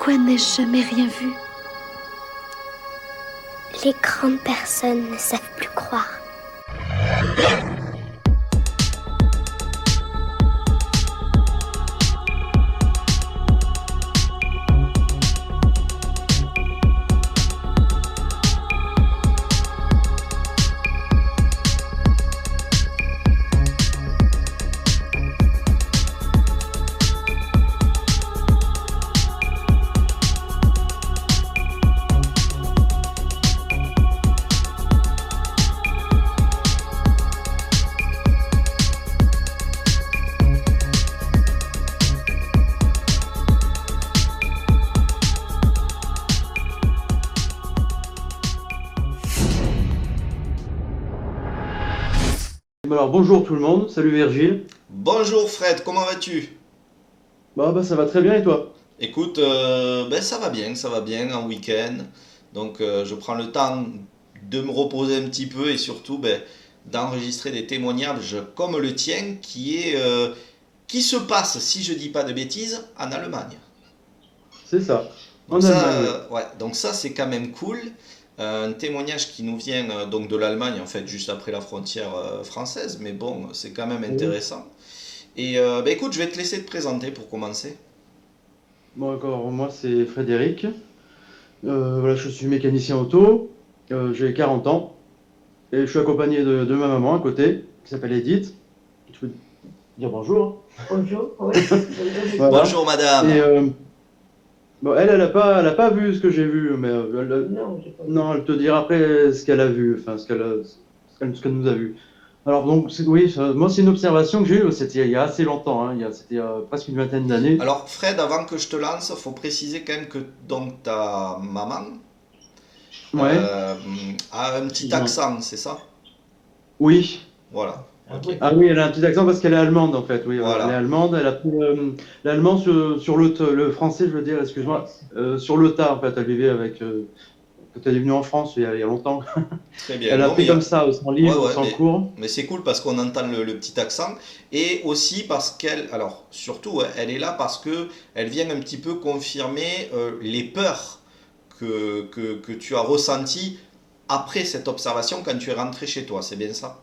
Pourquoi n'ai-je jamais rien vu? Les grandes personnes ne savent plus croire. Alors bonjour tout le monde, salut Virgile. Bonjour Fred, comment vas-tu? Bah ça va très bien et toi? Écoute, ça va bien en week-end. Donc je prends le temps de me reposer un petit peu et surtout d'enregistrer des témoignages comme le tien qui se passe, si je dis pas de bêtises, en Allemagne. C'est ça, Donc en Allemagne, oui. donc ça c'est quand même cool. Un témoignage qui nous vient donc de l'Allemagne en fait juste après la frontière française, mais bon c'est quand même Oui. intéressant. Et écoute, je vais te laisser te présenter pour commencer. Bon encore, moi c'est Frédéric. Voilà, je suis mécanicien auto, j'ai 40 ans et je suis accompagné de ma maman à côté, qui s'appelle Edith. Tu peux dire bonjour? Bonjour, oui. Voilà. Bonjour madame. Et bon, elle a pas vu ce que j'ai vu, mais Non, j'ai pas vu. non, elle te dira après ce qu'elle a vu, enfin ce qu'elle nous a vu. Alors donc oui, moi c'est une observation que j'ai eue, c'était il y a assez longtemps, hein, c'était il y a presque une vingtaine d'années. Alors Fred, avant que je te lance, faut préciser quand même que donc ta maman Ouais, euh, a un petit excuse-moi. accent, c'est ça? Oui. Voilà. Ah Ok. oui. Ah oui, elle a un petit accent parce qu'elle est allemande en fait. Oui, elle est Voilà. allemande. Elle a pris l'allemand sur le français, je veux dire, excuse-moi, sur le tas en fait. Elle vivait avec. Quand elle est venue en France il y a longtemps, Très bien. elle a Non pris mais comme ça, sans ouais livre, ouais, sans cours. mais c'est cool parce qu'on entend le petit accent et aussi parce qu'elle, alors surtout, ouais, elle est là parce que elle vient un petit peu confirmer les peurs que tu as ressenties après cette observation quand tu es rentré chez toi. C'est bien ça?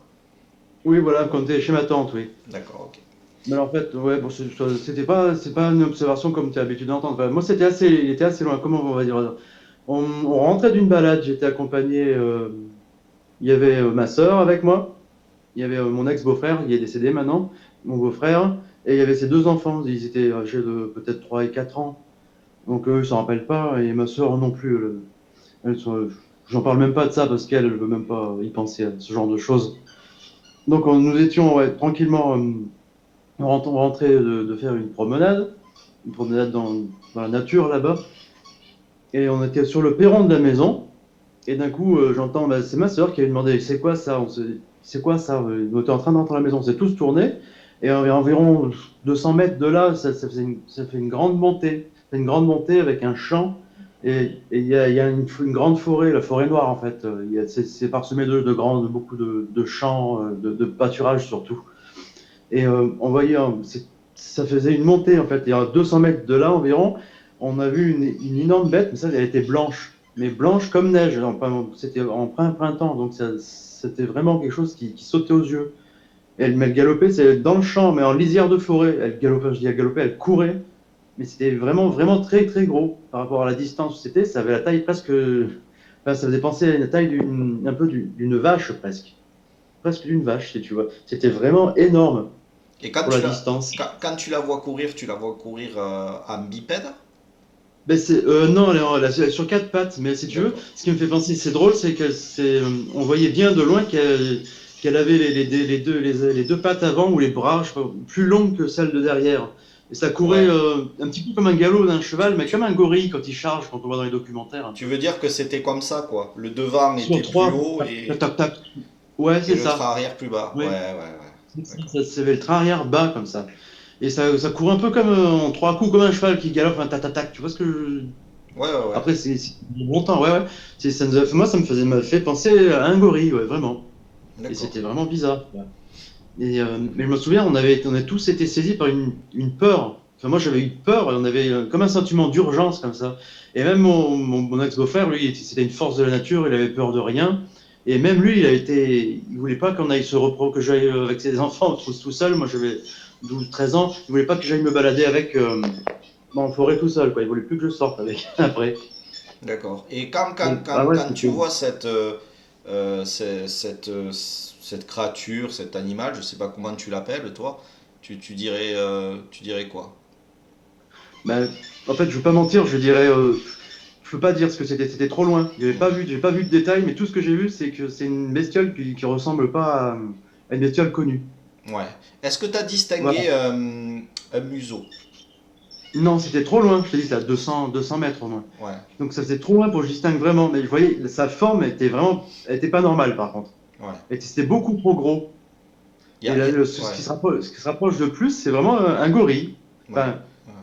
Oui, voilà, quand t'es chez ma tante, oui. D'accord. Ok. Mais alors, en fait, ouais, bon, c'est pas une observation comme tu as l'habitude d'entendre. Enfin, moi, il était assez loin. Comment on va dire? On rentrait d'une balade. J'étais accompagné. Il y avait ma sœur avec moi. Il y avait mon ex-beau-frère, il est décédé maintenant, mon beau-frère, et il y avait ses deux enfants, ils étaient âgés de peut-être 3 et 4 ans. Donc eux, ils s'en rappellent pas, et ma sœur non plus. J'en parle même pas de ça parce qu'elle ne veut même pas y penser à ce genre de choses. Donc nous étions ouais, tranquillement, on rentrait de faire une promenade dans la nature là-bas, et on était sur le perron de la maison, et d'un coup, j'entends, bah, c'est ma sœur qui avait demandé, c'est quoi ça? C'est quoi ça? On était en train d'entrer à la maison, on s'est tous tournés, et à environ 200 mètres de là, ça fait une grande montée. C'est une grande montée avec un champ, et il y a une grande forêt, la forêt noire en fait. C'est parsemé de beaucoup de champs, de pâturages surtout. Et on voyait, ça faisait une montée en fait. Et à 200 mètres de là environ, on a vu une énorme bête, mais ça, elle était blanche, mais blanche comme neige. C'était en plein printemps, donc c'était vraiment quelque chose qui sautait aux yeux. Mais elle galopait, c'est dans le champ, mais en lisière de forêt. Elle galopait, je dis elle galopait, elle courait, mais c'était vraiment, vraiment très, très gros par rapport à la distance où c'était. Ça avait la taille presque, enfin, ça faisait penser à la taille un peu d'une vache presque, presque d'une vache, si tu vois. C'était vraiment énorme Et pour la distance. quand tu la vois courir, tu la vois courir en bipède? Ben non, elle est sur quatre pattes, mais si tu veux, D'accord. ce qui me fait penser, c'est drôle, c'est que on voyait bien de loin qu'elle avait les deux pattes avant ou les bras, je sais pas, plus longues que celles de derrière. Et ça courait Ouais. un petit peu comme un galop d'un cheval, mais Tu, comme un gorille quand il charge, quand on voit dans les documentaires. tu veux dire que c'était comme ça, quoi. Le devant Sur était plus trois, haut tac, tac, tac. Ouais, et c'est le train ça. arrière plus bas. Ouais, Oui, ouais, ouais. D'accord. ça se fait le train arrière bas comme ça. Et ça court un peu comme en trois coups, comme un cheval qui galope un tac, tac, tac. Tu vois ce que Ouais, ouais, ouais. Après, c'est longtemps, ouais, ouais. Moi, m'a fait penser à un gorille, ouais, vraiment. Et D'accord. c'était vraiment bizarre. Ouais. Et, mais je me souviens, on a tous été saisis par une peur. Enfin, moi, j'avais eu peur, on avait comme un sentiment d'urgence comme ça. Et même mon ex-beau-frère, lui, c'était une force de la nature, il avait peur de rien. Et même lui, il voulait pas qu'on aille que j'aille avec ses enfants tout seul. Moi, j'avais 12, 13 ans. Il voulait pas que j'aille me balader avec en forêt tout seul, quoi. Il voulait plus que je sorte avec après. D'accord. Et quand, quand, Donc, ah quand, ouais, quand tu c'était. vois cette créature, cet animal, je sais pas comment tu l'appelles, toi, tu dirais quoi? Ben, en fait, je veux pas mentir, je dirais, je peux pas dire ce que c'était. C'était trop loin. J'ai pas vu de détails, mais tout ce que j'ai vu, c'est que c'est une bestiole qui ressemble pas à une bestiole connue. Ouais. Est-ce que tu as distingué Voilà. un museau? Non, c'était trop loin. Je t'ai dit, c'était à 200 mètres au moins. Ouais, Donc ça faisait trop loin pour que je distingue vraiment. Mais vous voyez, sa forme elle était pas normale par contre. ouais. Et c'était beaucoup trop gros. Et là, Ouais, ce qui se rapproche de plus, c'est vraiment un gorille. ouais, Enfin,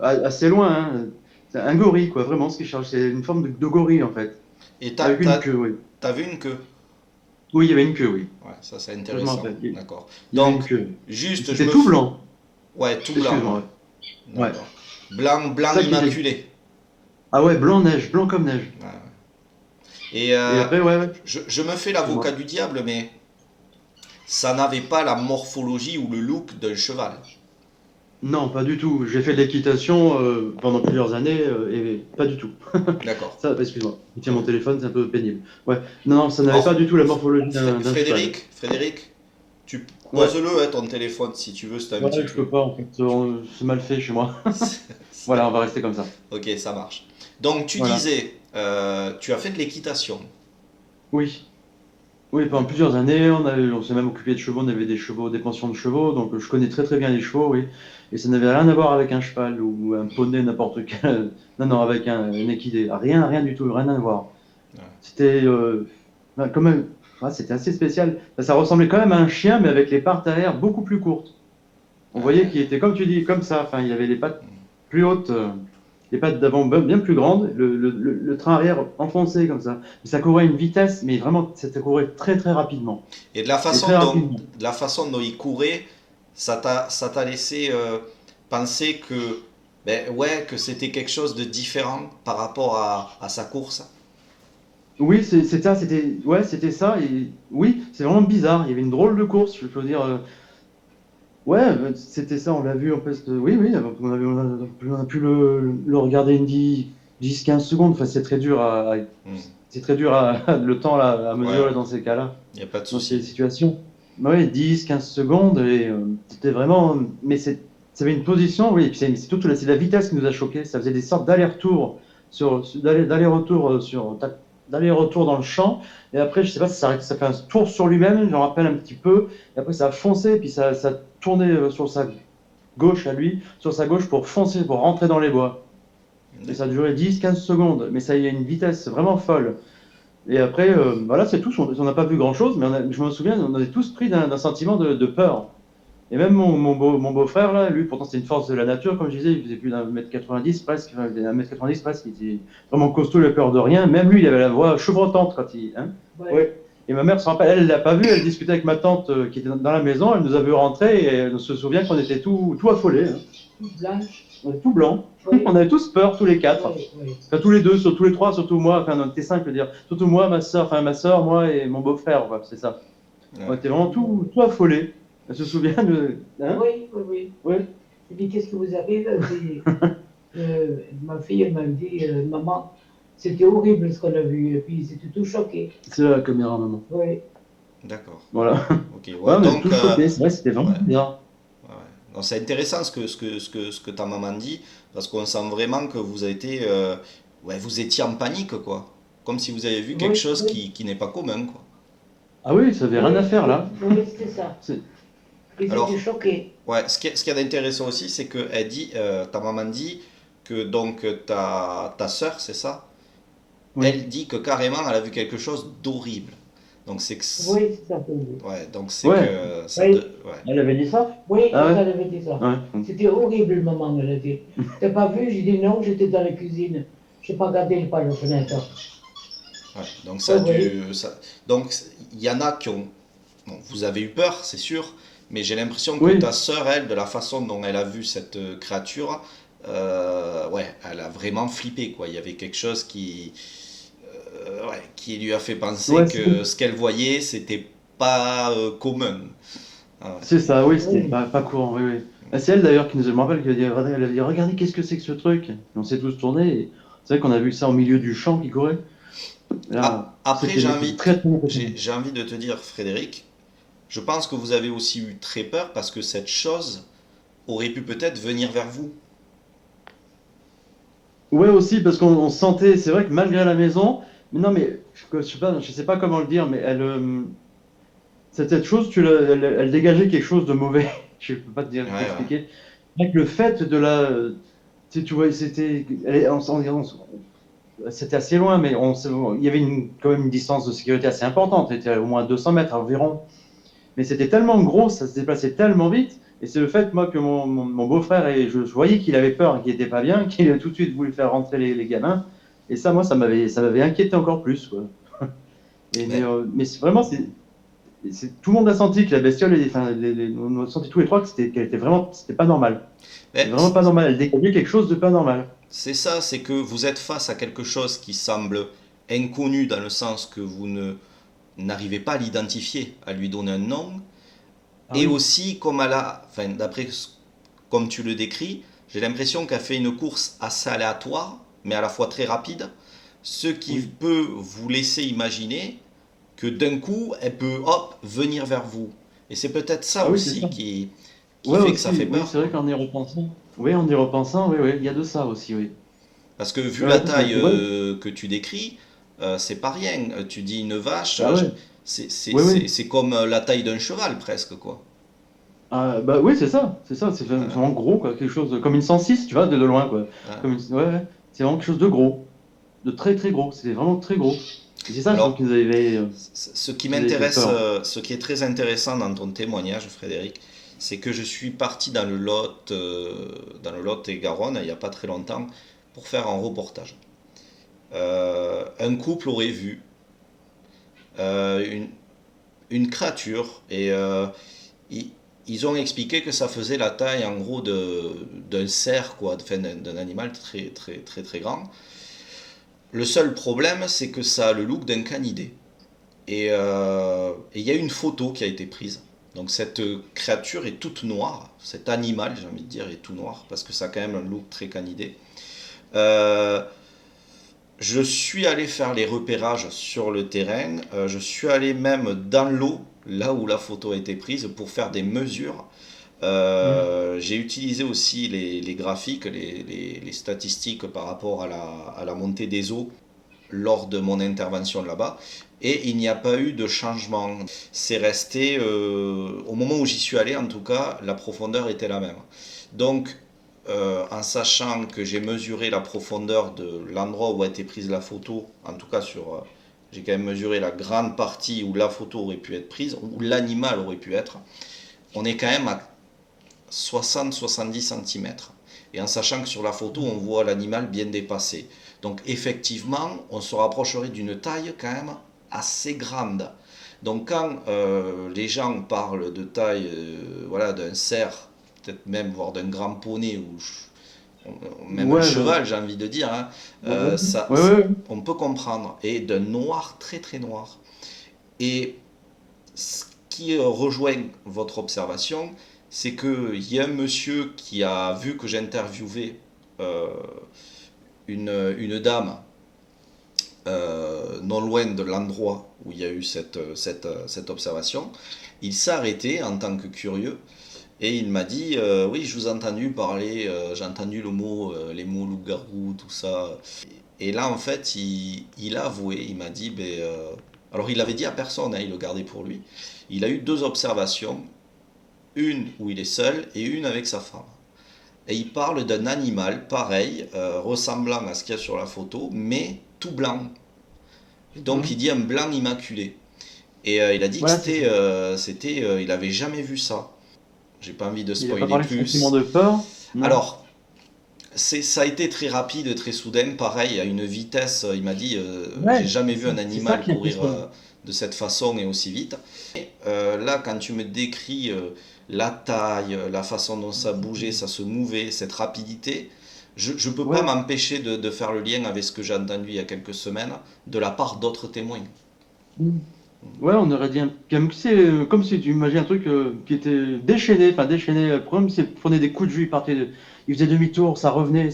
ouais. assez loin, hein. C'est un gorille, quoi, vraiment, ce qu'il cherche. C'est une forme de gorille, en fait. Et Avec une queue, oui. t'as vu une queue? Oui, il y avait une queue, oui. Ouais, ça c'est Ça, je m'en intéressant. rappelle. D'accord. Il y avait une Donc, queue. juste, je C'était me... tout blanc. Ouais, tout blanc, Excuse-moi, ouais. ouais. Ouais. D'accord. Blanc, C'est blanc ça qui était. immaculé. Ah ouais, blanc neige, blanc comme neige. Ouais, ouais. Et Et après, ouais, ouais. je me fais Excuse-moi. l'avocat du diable, mais ça n'avait pas la morphologie ou le look d'un cheval. Non, pas du tout. J'ai fait de l'équitation pendant plusieurs années et pas du tout. D'accord. Ça, excuse-moi. Il tient mon téléphone, c'est un peu pénible. Ouais. Non, non, ça n'avait pas Or, du tout la morphologie d'un cheval. Frédéric, tu Ouais. poses-le hein, ton téléphone si tu veux, c'est un Ouais, petit je peux peu. pas en fait. C'est mal fait chez moi. Voilà, on va rester comme ça. Ok, ça marche. Donc tu Voilà. disais, tu as fait de l'équitation. Oui. Oui, pendant D'accord. plusieurs années, on s'est même occupé de chevaux, on avait des chevaux, des pensions de chevaux, donc je connais très très bien les chevaux, oui. Et ça n'avait rien à voir avec un cheval ou un poney, n'importe quel. Non, non, avec un équidé. Rien, rien du tout, rien à voir. Ouais. C'était quand même, c'était assez spécial. Ça ressemblait quand même à un chien, mais avec les pattes arrière beaucoup plus courtes. On voyait qu'il était, comme tu dis, comme ça. Enfin, il avait les pattes plus hautes, les pattes d'avant bien plus grandes, le train arrière enfoncé comme ça. Mais ça courait à une vitesse, mais vraiment, ça courait très très rapidement. Et Et très rapidement. de la façon dont il courait, ça t'a laissé penser que, ben ouais, que c'était quelque chose de différent par rapport à sa course. Oui, c'est ça, c'était ça. Et oui, c'est vraiment bizarre. Il y avait une drôle de course, je peux dire. Ouais, c'était ça, on l'a vu en fait. Oui, oui, on a pu le regarder une 10, 15 secondes. Enfin, Hmm. c'est très dur le temps là, à Ouais, mesurer dans ces cas-là, il n'y a pas de dans ces souci. situations. Oui, 10, 15 secondes, et c'était vraiment. Mais ça avait une position, oui, et puis c'est surtout c'est la vitesse qui nous a choqués. Ça faisait des sortes d'allers-retours d'aller-retour d'aller-retour dans le champ, et après, je sais pas si ça fait un tour sur lui-même, j'en rappelle un petit peu, et après ça a foncé, puis ça tournait sur sa gauche à lui, sur sa gauche pour foncer, pour rentrer dans les bois. Et ça a D'accord. duré 10, 15 secondes, mais ça y a une vitesse vraiment folle. Et après, voilà, c'est tout. On n'a pas vu grand-chose, mais je me souviens, on avait tous pris d'un sentiment de peur. Et même mon beau-frère, là, lui, pourtant, c'est une force de la nature, comme je disais, il faisait plus d'un mètre 90 presque, enfin, il faisait 1 m 90 presque, il était vraiment costaud, il avait peur de rien. Même lui, il avait la voix chevrotante quand il. Hein. Ouais. Ouais. Et ma mère se rappelle, elle ne l'a pas vu, elle discutait avec ma tante qui était dans la maison, elle nous a vu rentrer et elle se souvient qu'on était tout affolés. Hein. Toute blanche. On était tout blanc. Oui. On avait tous peur, tous les quatre. Oui, oui. Enfin, tous les deux, tous les trois, surtout moi, enfin, on était cinq, je veux dire. Surtout moi, ma soeur, moi et mon beau-frère, quoi, c'est ça. On Ouais. était vraiment tout affolés. Elle se souvient de. Hein. Oui, oui, oui. Ouais. Je dis, qu'est-ce que vous avez? Ma fille, elle m'a dit, maman, c'était horrible ce qu'on a vu. Et puis, c'était tout choqué. C'est la caméra, maman. Oui. D'accord. Voilà. Ok, Ouais, ouais, on est donc, tous choqués. C'est vrai, c'était ouais, vraiment bien. ouais, ouais. Non, c'est intéressant ce que ta maman dit, parce qu'on sent vraiment que vous avez été, ouais, vous étiez en panique, quoi. Comme si vous avez vu quelque Oui, chose oui. qui n'est pas commun, quoi. Ah oui, ça avait rien à faire là. Oui, c'était ça. C'est- Ils étaient Alors, choqués. ouais, ce qui est intéressant aussi, c'est que elle dit, ta maman dit que donc ta sœur, c'est ça? Oui. Elle dit que carrément elle a vu quelque chose d'horrible. Donc c'est que, Oui, c'est ça pour vous. ouais, donc c'est Ouais. que ça Oui. ouais. Elle avait dit ça? Oui, Ah ouais. elle avait dit ça. Ouais. C'était horrible, maman, elle a dit. T'as pas vu? J'ai dit non, j'étais dans la cuisine. J'ai pas regardé par la fenêtre. Ouais, donc ça a Oh, oui. dû, donc il y en a qui ont, bon, vous avez eu peur, c'est sûr, mais j'ai l'impression que Oui. ta sœur, elle, de la façon dont elle a vu cette créature, ouais, elle a vraiment flippé, quoi. Il y avait quelque chose ouais, qui lui a fait penser Ouais, que ce qu'elle voyait, c'était pas commun. Ah ouais. c'est ça, oui, c'était Oui. pas courant, oui, oui. Ah, c'est elle d'ailleurs qui nous, je me rappelle, elle a dit, regardez, qu'est-ce que c'est que ce truc? Et on s'est tous tournés, et c'est vrai qu'on a vu ça au milieu du champ qui courait. Là, Après, c'était très, très impressionnant. j'ai envie de te dire, Frédéric, je pense que vous avez aussi eu très peur parce que cette chose aurait pu peut-être venir vers vous. Ouais, aussi, parce qu'on sentait, c'est vrai que malgré la maison, mais non, mais je sais pas comment le dire, mais cette chose, elle dégageait quelque chose de mauvais. Je peux pas te dire, Ouais, ouais. t'expliquer. Rien que le fait de tu vois, c'était assez loin, mais il y avait quand même une distance de sécurité assez importante. C'était au moins 200 mètres environ. Mais c'était tellement gros, ça se déplaçait tellement vite. Et c'est le fait, moi, que mon beau-frère, je voyais qu'il avait peur, qu'il était pas bien, qu'il a tout de suite voulu faire rentrer les gamins. Et ça, moi, ça m'avait inquiété encore plus, quoi. Mais, Mais vraiment, tout le monde a senti que la bestiole, enfin, on a senti tous les trois qu'elle était vraiment, c'était pas normal. C'était mais vraiment pas normal. Elle dégageait quelque chose de pas normal. c'est ça, c'est que vous êtes face à quelque chose qui semble inconnu dans le sens que vous ne n'arrivez pas à l'identifier, à lui donner un nom, Ah et oui. aussi comme elle a, enfin comme tu le décris, j'ai l'impression qu'elle fait une course assez aléatoire, mais à la fois très rapide, ce qui Oui. peut vous laisser imaginer que d'un coup, elle peut hop venir vers vous. Et c'est peut-être ça Ah oui, c'est ça. aussi qui Ouais, fait que ça fait aussi. Oui, peur, c'est vrai quoi. qu'en y repensant. Oui, en y repensant, oui, oui, il y a de ça aussi, oui. Parce que vu la Ouais, c'est taille vrai. que tu décris, c'est pas rien. Tu dis une vache, Ah ouais. Oui, oui. c'est comme la taille d'un cheval presque, quoi. Ah, bah oui, c'est ça, c'est ça, c'est Hein, vraiment gros, quoi, quelque chose comme une 106, tu vois, de loin, quoi. hein. Ouais, ouais, c'est vraiment quelque chose de gros, de très très gros, c'était vraiment très gros. Et c'est ça, je trouve, Alors, qui nous avait fait peur. ce qui est très intéressant dans ton témoignage, Frédéric, c'est que je suis parti dans le Lot et Garonne, il n'y a pas très longtemps, pour faire un reportage. Un couple aurait vu euh, une, une créature et ils, ils ont expliqué que ça faisait la taille en gros d'un cerf, quoi, enfin, d'un animal très très très très grand. Le seul problème, c'est que ça a le look d'un canidé. Et il y a une photo qui a été prise. Donc cette créature est toute noire, cet animal, j'ai envie de dire, est tout noir, parce que ça a quand même un look très canidé. Euh, je suis allé faire les repérages sur le terrain, je suis allé même dans l'eau, là où la photo a été prise, pour faire des mesures. Hmm. J'ai utilisé aussi les graphiques, les statistiques par rapport à la montée des eaux lors de mon intervention là-bas. Et il n'y a pas eu de changement. C'est resté, au moment où j'y suis allé en tout cas, la profondeur était la même. Donc, en sachant que j'ai mesuré la profondeur de l'endroit où a été prise la photo, en tout cas j'ai quand même mesuré la grande partie où la photo aurait pu être prise, où l'animal aurait pu être, on est quand même à 60-70 cm. Et en sachant que sur la photo, on voit l'animal bien dépassé. Donc effectivement, on se rapprocherait d'une taille quand même assez grande. Donc quand les gens parlent de taille voilà, d'un cerf, peut-être même voire d'un grand poney ou même un Ouais, cheval, j'ai envie de dire, hein, ouais, ouais, ça, ouais, ouais. on peut comprendre. Et d'un noir très très noir. Et ce qui rejoint votre observation, c'est qu'il y a un monsieur qui a vu que j'interviewais euh, une dame non loin de l'endroit où il y a eu cette observation. Il s'est arrêté en tant que curieux et il m'a dit oui, je vous ai entendu parler, j'ai entendu les mots loup-garou, tout ça. Et là, en fait, il a avoué, il m'a dit alors il avait dit à personne, hein, il le gardait pour lui. Il a eu deux observations, une où il est seul et une avec sa femme. Et il parle d'un animal pareil, ressemblant à ce qu'il y a sur la photo, mais tout blanc. Et donc il Hmm. dit un blanc immaculé. Et il a dit que Voilà, c'est ça. il avait jamais vu ça. J'ai pas envie de Il a pas spoiler parlé de sentiment plus. de peur? Non. Alors, ça a été très rapide, très soudain, pareil, à une vitesse, il m'a dit, j'ai Ouais, jamais vu un c'est ça animal qui est courir impressionnant. de cette façon et aussi vite. Et, là, quand tu me décris la taille, la façon dont ça bougeait, ça se mouvait, cette rapidité, Je peux pas Ouais, m'empêcher de faire le lien avec ce que j'ai entendu il y a quelques semaines de la part d'autres témoins. Mm. ouais, on aurait dit comme si tu imagines un truc qui était déchaîné, enfin déchaîné. Le problème, c'est qu'il prenait des coups de jus, il faisait demi-tour, ça revenait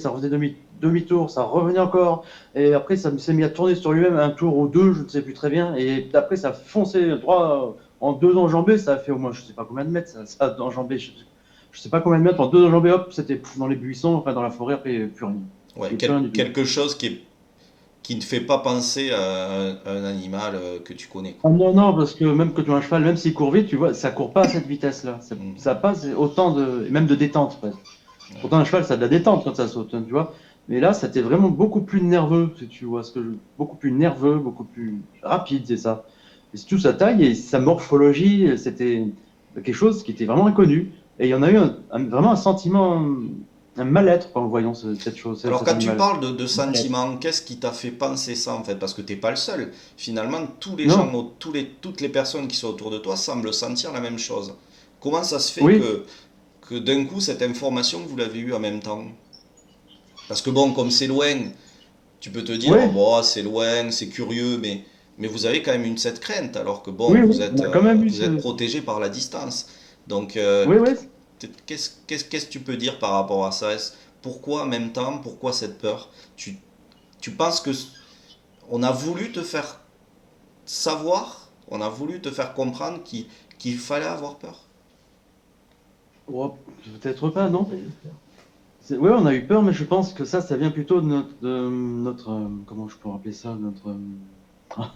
demi-tour, ça revenait encore. Et après, ça s'est mis à tourner sur lui-même un tour ou deux, je ne sais plus très bien. Et après, ça fonçait droit en deux enjambées. Ça a fait au moins, je ne sais pas combien de mètres, ça a enjambé, je sais pas combien de mètres, en deux enjambées, hop, c'était dans les buissons, enfin dans la forêt, après, il n'y avait plus rien. Ouais, Il n'y avait plus rien du tout. quelque chose qui ne fait pas penser à un animal que tu connais, Ah quoi. non, non, parce que même quand tu as un cheval, même s'il court vite, tu vois, ça court pas à cette vitesse-là. Mm. Ça passe autant même de détente, presque. Ouais. Pourtant, un cheval, ça a de la détente quand ça saute, hein, tu vois. Mais là, c'était vraiment beaucoup plus nerveux, si tu vois beaucoup plus nerveux, beaucoup plus rapide, c'est ça. Et c'est tout sa taille et sa morphologie, c'était quelque chose qui était vraiment inconnu. Et il y en a eu vraiment un sentiment, un mal-être en voyant cette chose, Alors cet quand tu animal. parles de Mal-être. sentiments, qu'est-ce qui t'a fait penser ça en fait? Parce que t'es pas le seul. Finalement, tous les gens, Non, toutes les personnes qui sont autour de toi semblent sentir la même chose. Comment ça se fait oui, que d'un coup, cette information, vous l'avez eue en même temps? Parce que bon, comme c'est loin, tu peux te dire, oh, oui, bon, c'est loin, c'est curieux, mais vous avez quand même cette crainte, alors que bon, oui, oui, on a quand même eu vous êtes ce. protégé par la distance. Donc, Oui, oui. qu'est-ce que tu peux dire par rapport à ça? Pourquoi en même temps, pourquoi cette peur? Tu penses que on a voulu te faire savoir, on a voulu te faire comprendre qu'il fallait avoir peur? Oh, peut-être pas, non? Oui, on a eu peur, mais je pense que ça vient plutôt de notre, comment je peux rappeler ça, ah,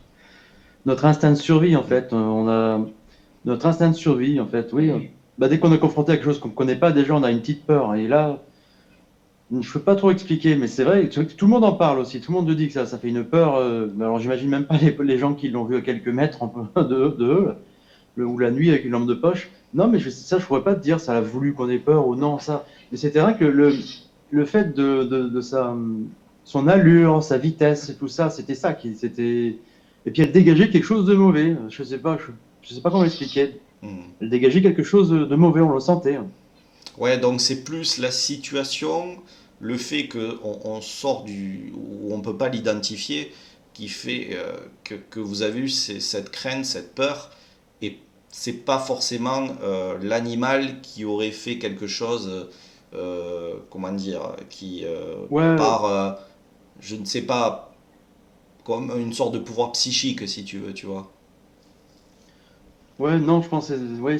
notre instinct de survie, en fait. On a notre instinct de survie, en fait, oui. Bah, dès qu'on est confronté à quelque chose qu'on ne connaît pas, déjà, on a une petite peur. Et là, je ne peux pas trop expliquer, mais c'est vrai que tout le monde en parle aussi. Tout le monde te dit que ça fait une peur. Mais alors, j'imagine même pas les gens qui l'ont vu à quelques mètres de eux, ou la nuit avec une lampe de poche. Non, mais ça, je pourrais pas te dire, ça a voulu qu'on ait peur ou non, ça. Mais c'était vrai que le fait de son allure, sa vitesse, et tout ça, c'était ça c'était. Et puis elle dégageait quelque chose de mauvais. Je sais pas comment expliquer. Hmm. Elle dégageait quelque chose de mauvais, on le sentait. Ouais, donc c'est plus la situation, le fait on sort où on peut pas l'identifier, qui fait que vous avez eu cette crainte, cette peur, et c'est pas forcément l'animal qui aurait fait quelque chose, comment dire, qui Ouais, par, je ne sais pas, comme une sorte de pouvoir psychique, si tu veux, tu vois. ouais, non, je pense, ouais,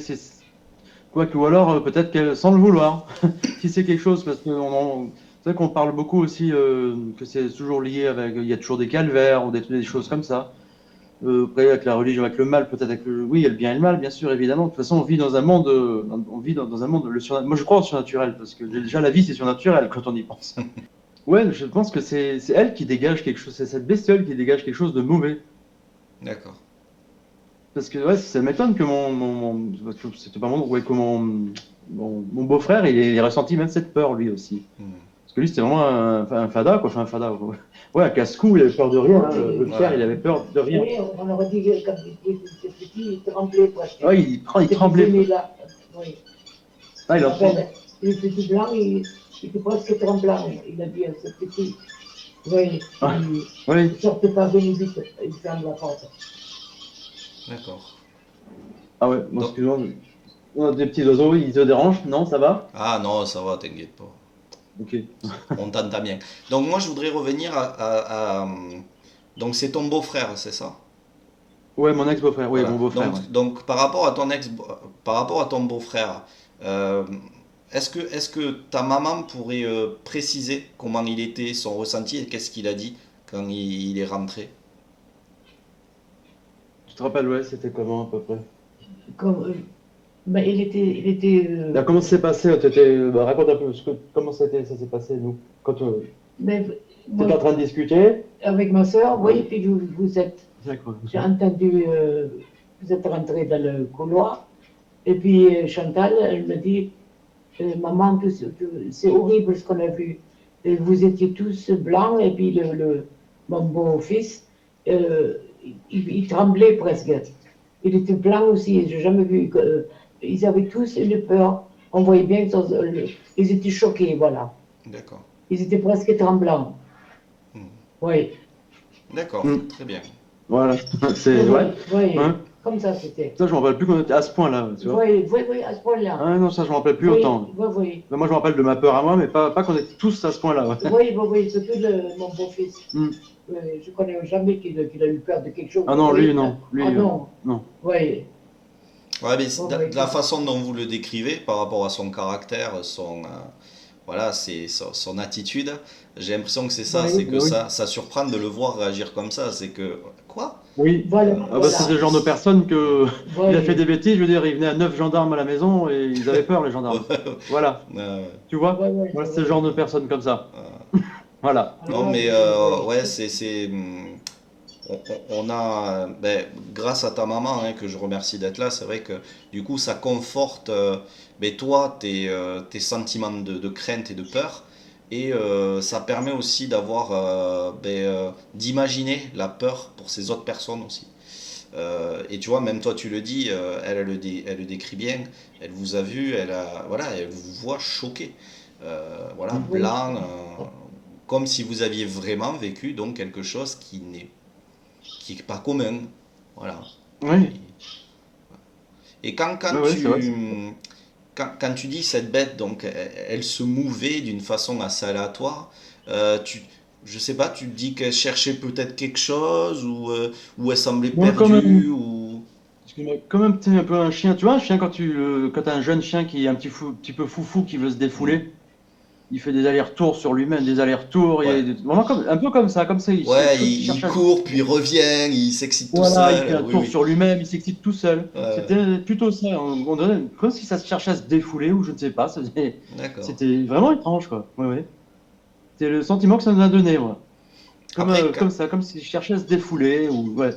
quoique, ou alors peut-être qu'elle, sans le vouloir, si c'est quelque chose, parce que c'est vrai qu'on parle beaucoup aussi que c'est toujours lié avec, il y a toujours des calvaires ou des choses comme ça. Après, avec la religion, avec le mal, peut-être oui, il y a le bien et le mal, bien sûr, évidemment. De toute façon, on vit dans un monde, on vit dans un monde, moi je crois au surnaturel, parce que déjà la vie c'est surnaturel quand on y pense. Ouais, je pense que c'est elle qui dégage quelque chose, c'est cette bestiole qui dégage quelque chose de mauvais. D'accord. Parce que ouais, ça m'étonne que parce que c'était pas ouais, que mon beau-frère, il ait ressenti même cette peur lui aussi. Hmm. Parce que lui, c'était vraiment un fada, quoi, enfin un fada. Ouais, un casse-cou, il avait peur de rien, hein. Le père, Ouais. il avait peur de rien. Oui, on aurait dit que quand il était petit, il tremblait presque. Ouais, il C'était tremblait. aimé là. Oui. Ah, Je il me en tremblait. rappelle, le petit blanc, il était presque tremblant. Il a dit à ce petit, oui, Ah, il oui. ne sortait pas, venez vite, il ferme la porte. D'accord. Ah ouais, bon, Donc, excuse-moi. On a des petits oiseaux, ils te dérangent? Non, ça va? ah non, ça va, t'inquiète pas. Ok. On t'entend bien. Donc moi, je voudrais revenir donc c'est ton beau-frère, c'est ça? Ouais, mon ex-beau-frère, oui, Voilà. mon beau-frère, ouais. Donc par rapport à par rapport à ton beau-frère, euh, est-ce que ta maman pourrait préciser comment il était, son ressenti et qu'est-ce qu'il a dit quand il est rentré? Tu te rappelles, ouais, c'était comment à peu près? Comme, mais il était Alors, comment ça s'est passé? Bah, raconte un peu comment ça s'est passé, nous. Quand mais, tu moi, étais en train de discuter? avec ma soeur, oui, puis D'accord. j'ai entendu, vous êtes rentré dans le couloir, et puis Chantal, elle me dit, maman, c'est horrible ce qu'on a vu. Et vous étiez tous blancs, et puis mon beau-fils, il tremblait presque. Il était blanc aussi, j'ai jamais vu. Ils avaient tous une peur. On voyait bien qu'ils étaient choqués, voilà. D'accord. ils étaient presque tremblants. Hmm. Oui, D'accord, Mm. très bien. Voilà, c'est oui, ouais. oui, Ouais. comme ça c'était. Ça, je me rappelle plus qu'on était à ce point-là, tu vois. Oui, oui, oui, à ce point-là. Ah non, ça, je me rappelle plus Oui, autant. oui, oui. Ben, moi, je me rappelle de ma peur à moi, mais pas qu'on était tous à ce point-là. Ouais. Oui, oui, oui, surtout mon beau-fils. Mm. Je connais jamais qu'il a eu peur de quelque chose Ah non, lui, d'horrible. non. Lui, Ah non, non. oui, Ouais, mais oui, de la oui. façon dont vous le décrivez, par rapport à son caractère, voilà, c'est son attitude, j'ai l'impression que c'est ça, Oui, c'est que Ben oui. ça surprend de le voir réagir comme ça. C'est que, quoi? Oui. voilà, Ah bah, c'est voilà. le genre de personne que il a fait Oui, des bêtises. Je veux dire, il venait à 9 gendarmes à la maison et ils avaient peur, les gendarmes. Voilà. Tu oui, vois? oui, Voilà, c'est c'est le vrai. genre de personne comme ça. Voilà. Non, Ah, mais oui, oui. ouais, on a, ben, grâce à ta maman, hein, que je remercie d'être là, c'est vrai que du coup, ça conforte, ben, toi, tes sentiments de crainte et de peur. Et ça permet aussi d'avoir, d'imaginer la peur pour ces autres personnes aussi. Et tu vois, même toi, tu le dis, elle le décrit bien. Elle vous a vu, voilà, elle vous voit choqué. Voilà, Mm. Oui, blanc, comme si vous aviez vraiment vécu donc quelque chose qui est pas commun. Voilà. Oui. Et Ouais, ouais, c'est vrai. quand tu dis cette bête, donc elle se mouvait d'une façon assez aléatoire, tu, je sais pas, tu te dis qu'elle cherchait peut-être quelque chose ou elle semblait Non, quand même. perdue ou. Excuse-moi, quand même, t'es un peu un chien. Tu vois, un chien, quand t'as un jeune chien qui est petit peu foufou, qui veut se Hmm. défouler, il fait des allers-retours sur lui-même, des allers-retours. Ouais. Vraiment un peu comme ça. Ouais, Comme s'il il cherchait à se court, puis il revient, il s'excite tout Voilà, il fait seul. un Oui, tour oui. sur lui-même, il s'excite tout seul. Ouais, C'était plutôt ça. On dirait comme si ça se cherchait à se défouler ou je ne sais pas. d'accord. C'était vraiment étrange, quoi. Ouais, ouais. C'est le sentiment que ça nous a donné, moi. Après, Comme ça, comme s'il cherchait à se défouler ou ouais.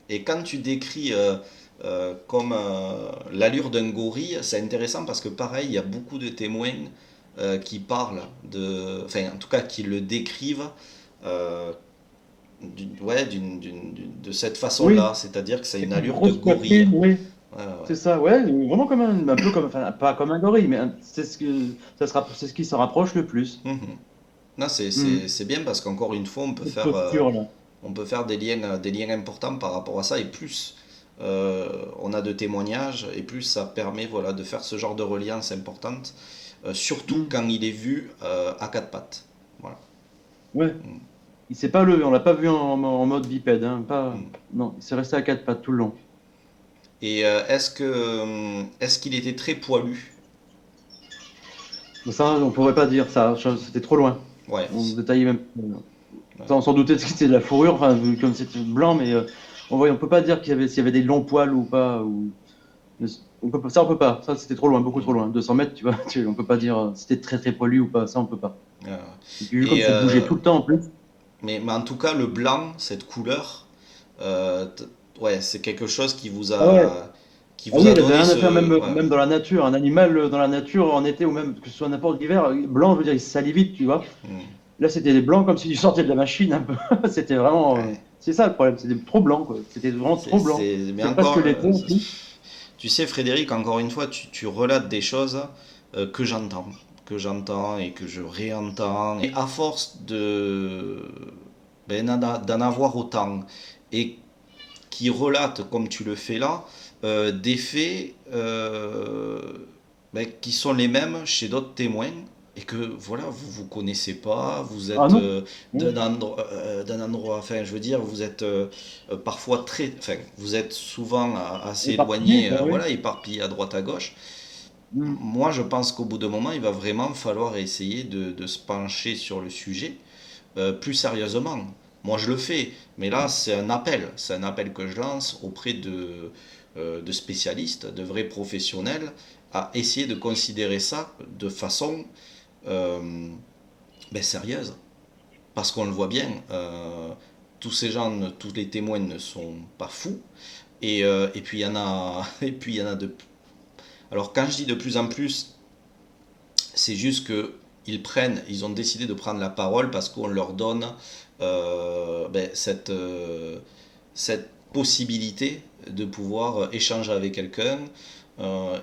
et quand tu décris comme l'allure d'un gorille, c'est intéressant parce que pareil, il y a beaucoup de témoins qui parlent enfin en tout cas qui le décrivent euh, ouais, de cette Oui, façon-là, c'est-à-dire que c'est une avec une allure de grosse gorille. poitrine, oui. Ouais, ouais. C'est ça, ouais. Vraiment comme un peu comme, enfin, pas comme un gorille, mais c'est ce qui se rapproche le plus. Mhm. Non, Hmm. c'est bien parce qu'encore une fois, Cette posture-là. on peut faire des liens importants par rapport à ça et plus on a de témoignages et plus ça permet voilà, de faire ce genre de reliance importante, surtout Hmm. quand il est vu à quatre pattes. Voilà. Ouais. Mm. On l'a pas vu en mode bipède, hein, pas, Mm. non, il s'est resté à quatre pattes tout le long. Et est-ce qu'il était très poilu? Mais ça, on pourrait pas dire ça, c'était trop loin. Ouais. On détaillait même. Ouais. Ça, on s'en doutait que c'était de la fourrure, enfin, comme c'était blanc, mais on peut pas dire s'il y avait des longs poils ou pas. Ça, on peut pas. Ça, c'était trop loin, beaucoup trop Mm. loin. 200 mètres, tu vois, on peut pas dire si c'était très très poilu ou pas. Ça, on peut pas. Euh, Et puis, vu comme et ça bougeait tout le temps en plus. mais en tout cas, le blanc, cette couleur, euh, t- ouais, c'est quelque chose Ah ouais. qui Ah vous oui, a il avait donné rien à faire, ce. Ouais, même dans la nature. Un animal dans la nature, en été ou même que ce soit n'importe quel hiver, blanc, je veux dire, il se salit vite, tu vois. mm, Là, c'était des blancs comme s'ils sortaient de la machine un peu. C'était vraiment. ouais. C'est ça le problème, c'était trop blanc, quoi. C'était vraiment trop blanc. Mais C'est presque encore, l'été en plus. tu sais, Frédéric, encore une fois, tu relates des choses que j'entends et que je réentends. Et à force d'en avoir autant et qui relatent, comme tu le fais là, des faits qui sont les mêmes chez d'autres témoins et que voilà, vous connaissez pas, vous Ah êtes non? Oui. d'un endroit, enfin je veux dire, vous êtes parfois enfin vous êtes souvent assez Éparpillé, éloigné, quoi, oui. voilà, éparpillé à droite à gauche. Mm. Moi je pense qu'au bout d'un moment, il va vraiment falloir essayer de se pencher sur le sujet plus sérieusement. Moi, je le fais, mais là, c'est un appel que je lance auprès de spécialistes, de vrais professionnels, à essayer de considérer ça de façon sérieuse. Parce qu'on le voit bien, tous ces gens, tous les témoins ne sont pas fous, et puis il y en a, et puis il y en a de. Alors quand je dis de plus en plus, c'est juste que ils ont décidé de prendre la parole parce qu'on leur donne cette possibilité de pouvoir échanger avec quelqu'un,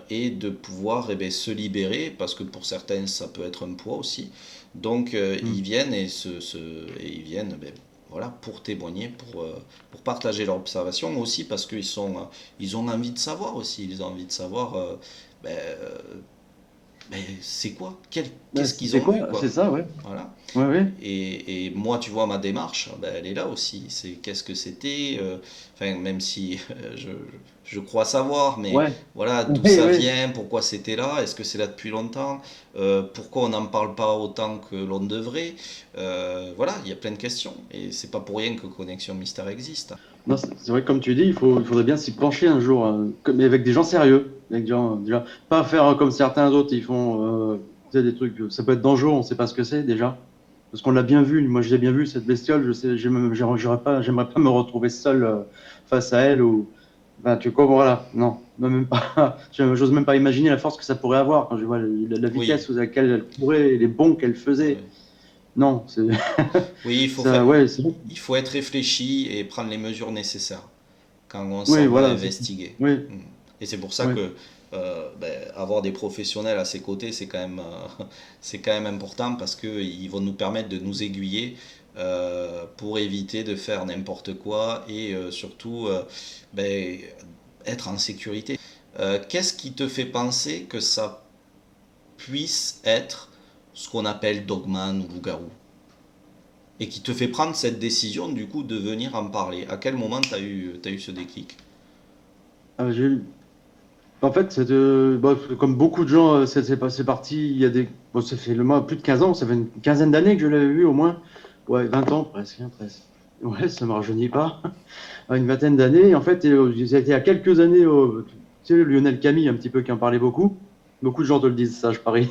et de pouvoir se libérer, parce que pour certains, ça peut être un poids aussi. Donc, ils viennent et ils viennent voilà, pour témoigner, pour partager leur observation, mais aussi parce ils ont envie de savoir aussi. Ils ont envie de savoir ben, euh, c'est quoi, qu'est-ce qu'ils C'est ont vu, quoi? quoi. C'est ça, ouais. Voilà. Ouais, ouais. Et moi, tu vois, ma démarche, elle est là aussi. C'est qu'est-ce que c'était, enfin, même si je crois savoir, mais Ouais. voilà, d'où Ouais, ça ouais. vient, pourquoi c'était là, est-ce que c'est là depuis longtemps, pourquoi on n'en parle pas autant que l'on devrait. Voilà, il y a plein de questions. Et c'est pas pour rien que Connexion Mystère existe. Non, c'est vrai que comme tu dis, il faudrait bien s'y pencher un jour, mais avec des gens sérieux, avec des gens, déjà, pas faire comme certains autres, ils font tu sais, des trucs, ça peut être dangereux, on sait pas ce que c'est déjà, parce qu'on l'a bien vu, moi je l'ai bien vu cette bestiole, je sais, j'aimerais pas me retrouver seul face à elle ou, ben tu comprends, voilà, non, non même pas, j'ose même pas imaginer la force que ça pourrait avoir quand je vois la Oui, vitesse à laquelle elle courait, et les bonds qu'elle faisait, oui. non, c'est, Oui, ça, ouais, c'est, il faut être réfléchi et prendre les mesures nécessaires quand on oui, s'en va voilà, investiguer. oui, Mm. Et c'est pour ça oui. que avoir des professionnels à ses côtés, c'est quand même, c'est quand même important, parce qu'ils vont nous permettre de nous aiguiller pour éviter de faire n'importe quoi et surtout ben, être en sécurité. Qu'est-ce qui te fait penser que ça puisse être ce qu'on appelle dogman ou loup-garou, et qui te fait prendre cette décision du coup de venir en parler? À quel moment t'as eu ce déclic? Ah, en fait, bon, comme beaucoup de gens, c'est parti. Il y a bon, ça fait plus de 15 ans, ça fait une quinzaine d'années que je l'avais vu au moins. Ouais, 20 ans presque, hein, presque. Ouais, ça ne me rajeunit pas. Une vingtaine d'années. En fait, ça a été à quelques années, tu sais, Lionel Camille, un petit peu, qui en parlait beaucoup. Beaucoup de gens te le disent, ça, je parie.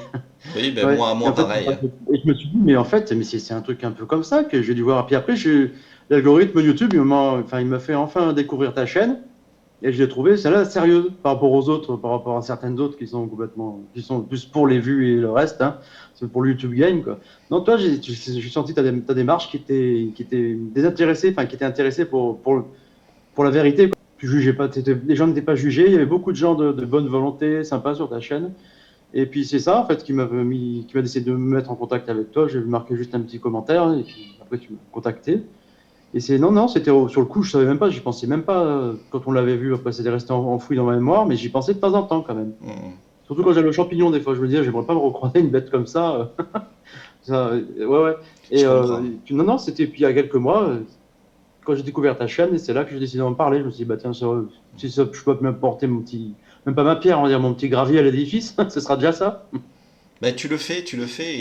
Oui, ben Ouais. Et moi en fait, pareil, hein. et je me suis dit, mais en fait, mais c'est un truc un peu comme ça que j'ai dû voir. Puis après, l'algorithme YouTube, il m'a fait enfin découvrir ta chaîne. Et je l'ai trouvé, celle-là, sérieuse par rapport aux autres, par rapport à certaines autres qui sont plus pour les vues et le reste, hein. C'est pour le YouTube Game, quoi. Non, toi, j'ai senti ta démarche qui était désintéressée, enfin, qui était intéressée pour la vérité, quoi. Tu jugeais pas, les gens n'étaient pas jugés, il y avait beaucoup de gens de bonne volonté, sympas sur ta chaîne. Et puis, c'est ça, en fait, qui m'a décidé de me mettre en contact avec toi. J'ai marqué juste un petit commentaire, et puis après, tu m'as contacté. Et non, non, c'était sur le coup, je savais même pas, j'y pensais même pas quand on l'avait vu. Après, c'était resté enfoui dans ma mémoire, mais j'y pensais de temps en temps quand même. Mm. Surtout quand j'ai le champignon, des fois, je me dis, j'aimerais pas me recroiser une bête comme ça. Ouais, ouais. Je Et comprends. non, non, c'était puis il y a quelques mois, quand j'ai découvert ta chaîne, et c'est là que j'ai décidé d'en parler. Je me suis dit, bah tiens, si je peux m'apporter même pas ma pierre, on va dire mon petit gravier à l'édifice, ce sera déjà ça. Ben, tu le fais,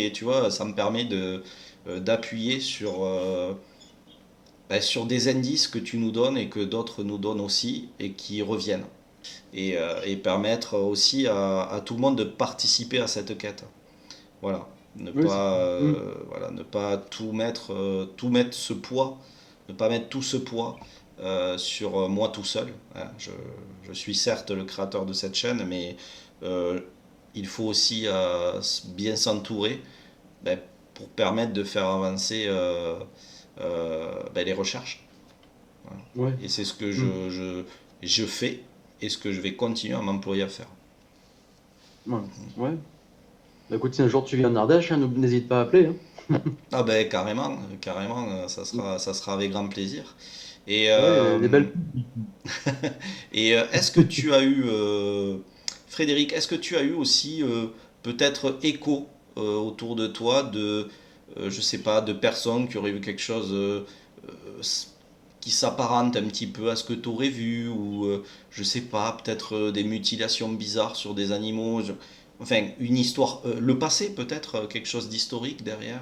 et tu vois, ça me permet d'appuyer sur des indices que tu nous donnes et que d'autres nous donnent aussi et qui reviennent. Et permettre aussi à tout le monde de participer à cette quête. Voilà. Oui, Ne pas tout mettre ce poids, ne pas mettre tout ce poids sur moi tout seul, hein. Je suis certes le créateur de cette chaîne, mais euh, il faut aussi bien s'entourer, ben, pour permettre de faire avancer les recherches. Voilà. ouais. Et c'est ce que Mm. je fais, et ce que je vais continuer à m'employer à faire. Ouais. Ouais. Bah, écoute, si un jour tu viens en Ardèche, hein, n'hésite pas à appeler, hein. Ah ben carrément, carrément, ça sera avec grand plaisir. Et, Ouais, des belles. est-ce que tu as eu, Frédéric, est-ce que tu as eu aussi peut-être écho autour de toi je sais pas, de personnes qui auraient vu quelque chose qui s'apparente un petit peu à ce que tu aurais vu, ou je sais pas, peut-être des mutilations bizarres sur des animaux, enfin une histoire, le passé peut-être, quelque chose d'historique derrière.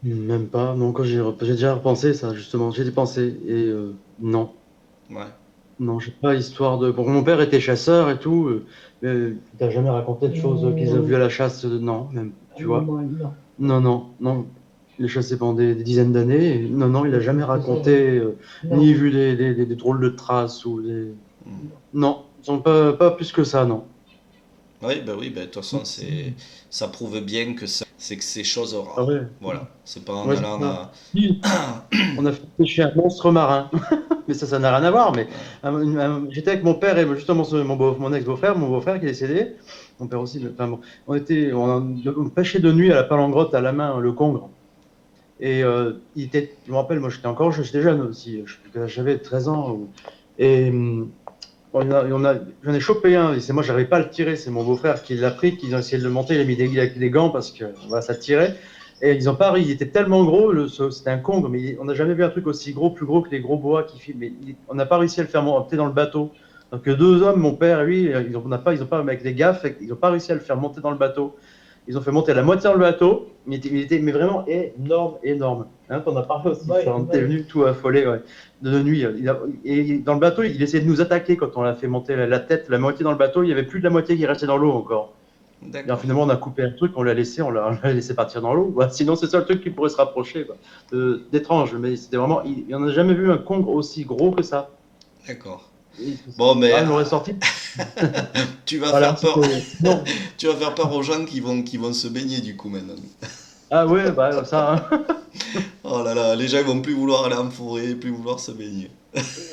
Même pas, non, j'ai déjà repensé ça, justement, j'ai dépensé, et non, Ouais. non, j'ai pas histoire de. Bon, mon père était chasseur et tout, mais il t'a jamais raconté de choses qu'ils ont vues à la chasse, non, même, tu vois. Moi, non. Non, non, non, il a chassé pendant des dizaines d'années, et non, non, il a jamais raconté, Non. ni vu des drôles de traces ou des. Mm. Non, ils sont pas plus que ça, non. Oui, bah, de toute façon, ça prouve bien que c'est que ces choses Ah rares. ouais, Voilà, c'est pas en ouais, c'est allant ça. à... Oui, on a fait pêcher un monstre marin. Mais ça n'a rien à voir. Mais Ouais. j'étais avec mon père et justement mon ex-beau-frère, mon beau-frère qui est décédé. Mon père aussi. Enfin, bon, on pêchait de nuit à la palangrotte à la main, le congre. Et je me rappelle, moi j'étais jeune aussi. J'avais 13 ans. Et j'en ai chopé un. Et c'est moi, j'arrivais pas à le tirer. C'est mon beau-frère qui l'a pris, qui a essayé de le monter. Il a mis des gants parce que voilà, ça tirait. Et ils ont pas réussi. Il était tellement gros. C'était un congre, mais on n'a jamais vu un truc aussi gros, plus gros que les gros bois qui filent. Mais on n'a pas réussi à le faire monter dans le bateau. Donc deux hommes, mon père et lui, ils ont pas avec des gaffes, ils n'ont pas réussi à le faire monter dans le bateau. Ils ont fait monter la moitié dans le bateau. Mais vraiment énorme, énorme. Hein, t'en as parlé aussi. Ouais, Ça, on était ouais. venu tout affolé, ouais, de nuit. Et dans le bateau, il essayait de nous attaquer quand on l'a fait monter la tête, la moitié dans le bateau. Il y avait plus de la moitié qui restait dans l'eau encore. Et alors, D'accord. finalement, on a coupé un truc, on l'a laissé partir dans l'eau. Ouais, sinon, c'est ça le truc qui pourrait se rapprocher, quoi, d'étrange. Mais c'était vraiment, il n'y en a jamais vu un congre aussi gros que ça. D'accord. Et, Bon, mais ah, il l'aurait sorti. tu vas Voilà, faire peur. c'était. Non. Tu vas faire peur aux gens qui vont se baigner du coup maintenant. Ah ouais, bah ça. Hein. Oh là là, les gens ils vont plus vouloir aller en forêt, plus vouloir se baigner.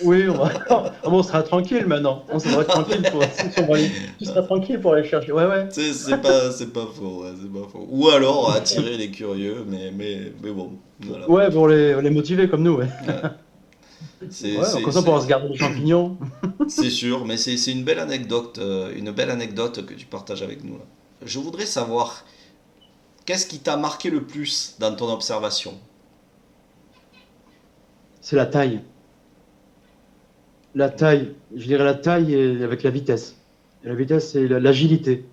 Oui, ah bon, on sera tranquille maintenant. On sera tranquille pour. Si on va tu seras tranquille pour aller chercher. Ouais, ouais. C'est pas faux, ouais, c'est pas faux. Ou alors attirer les curieux, mais bon, voilà. Ouais, pour les motiver comme nous, ouais. Ouais. C'est, Ouais, c'est, comme ça, on pourra se c'est, garder les champignons. c'est sûr, mais c'est une belle anecdote que tu partages avec nous là. Je voudrais savoir, qu'est-ce qui t'a marqué le plus dans ton observation? C'est la taille. La taille, je dirais la taille et avec la vitesse. Et la vitesse et l'agilité.